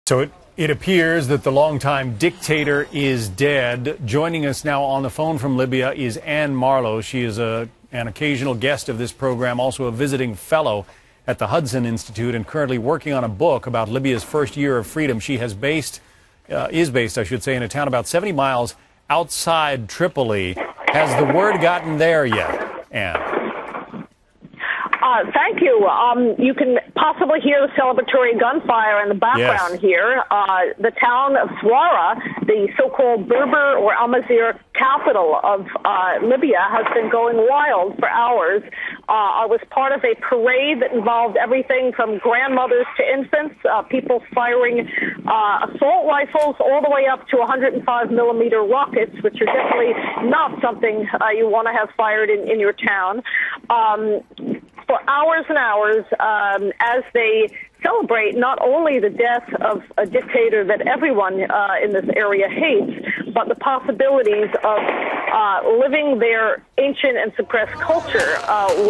So it appears that the longtime dictator is dead. Joining us now on the phone from Libya is Anne Marlowe. She is an occasional guest of this program, also a visiting fellow at the Hudson Institute, and currently working on a book about Libya's first year of freedom. She is based, I should say, in a town about 70 miles outside Tripoli. Has the word gotten there yet, Anne? Thank you. You can possibly hear the celebratory gunfire in the background here. The town of Swara, the so-called Berber or Amazigh capital of Libya, has been going wild for hours. I was part of a parade that involved everything from grandmothers to infants, people firing assault rifles all the way up to 105-millimeter rockets, which are definitely not something you want to have fired in your town. For hours and hours, as they celebrate not only the death of a dictator that everyone in this area hates, but the possibilities of living their ancient and suppressed culture.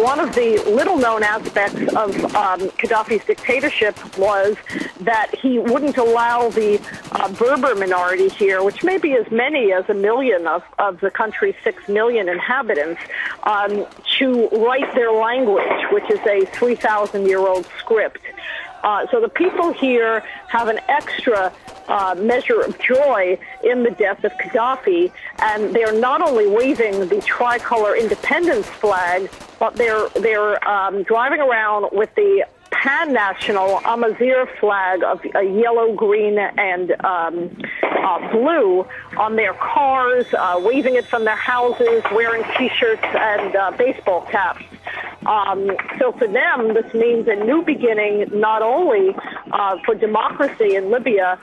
One of the little-known aspects of Qaddafi's dictatorship was that he wouldn't allow the Berber minority here, which may be as many as 1 million of the country's 6 million inhabitants, to write their language, which is a 3,000-year-old script. So the people here have an extra measure of joy in the death of Qaddafi, and they're not only waving the tricolor independence flag, but they're driving around with the pan-national Amazigh flag of yellow, green, and blue on their cars, waving it from their houses, wearing T-shirts and baseball caps. So for them, this means a new beginning, not only for democracy in Libya,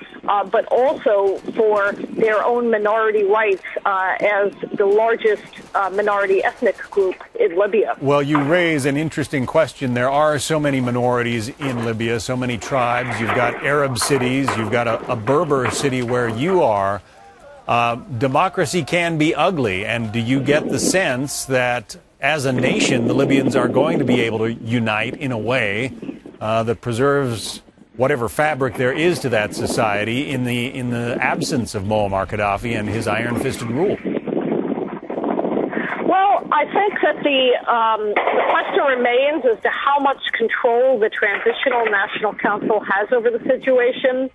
but also for their own minority rights as the largest minority ethnic group in Libya. Well, you raise an interesting question. There are so many minorities in Libya, so many tribes. You've got Arab cities. You've got a Berber city where you are. Democracy can be ugly. And do you get the sense that as a nation, the Libyans are going to be able to unite in a way that preserves whatever fabric there is to that society in the absence of Muammar Qaddafi and his iron-fisted rule? Well, I think that the question remains as to how much control the Transitional National Council has over the situation.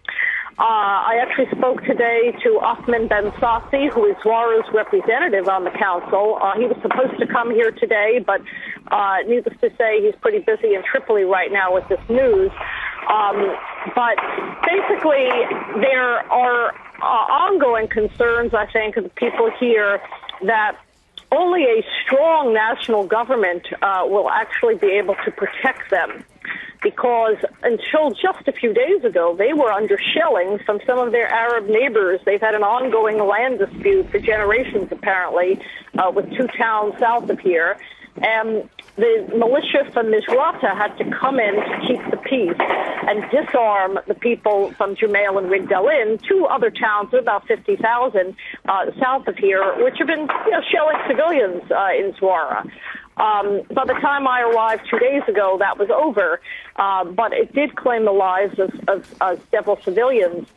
I actually spoke today to Othman Ben Sassi, who is Zwara's representative on the council. He was supposed to come here today, but needless to say, he's pretty busy in Tripoli right now with this news. But basically, there are ongoing concerns, I think, of the people here that only a strong national government will actually be able to protect them. Because until just a few days ago, they were under shelling from some of their Arab neighbors. They've had an ongoing land dispute for generations, apparently, with 2 towns south of here. And the militia from Misrata had to come in to keep the peace and disarm the people from Jumail and Rigdalin, 2 other towns of about 50,000 south of here, which have been shelling civilians in Zwara. By the time I arrived 2 days ago, that was over, but it did claim the lives of several civilians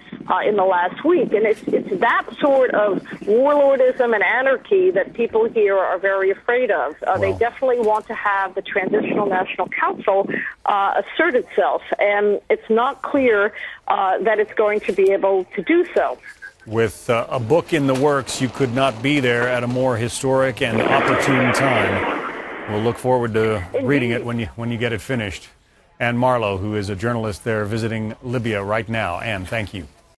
in the last week. And it's that sort of warlordism and anarchy that people here are very afraid of. They definitely want to have the Transitional National Council assert itself, and it's not clear that it's going to be able to do so. With a book in the works, you could not be there at a more historic and opportune time. We'll look forward to reading it when you get it finished. Anne Marlowe, who is a journalist there visiting Libya right now. Anne, thank you.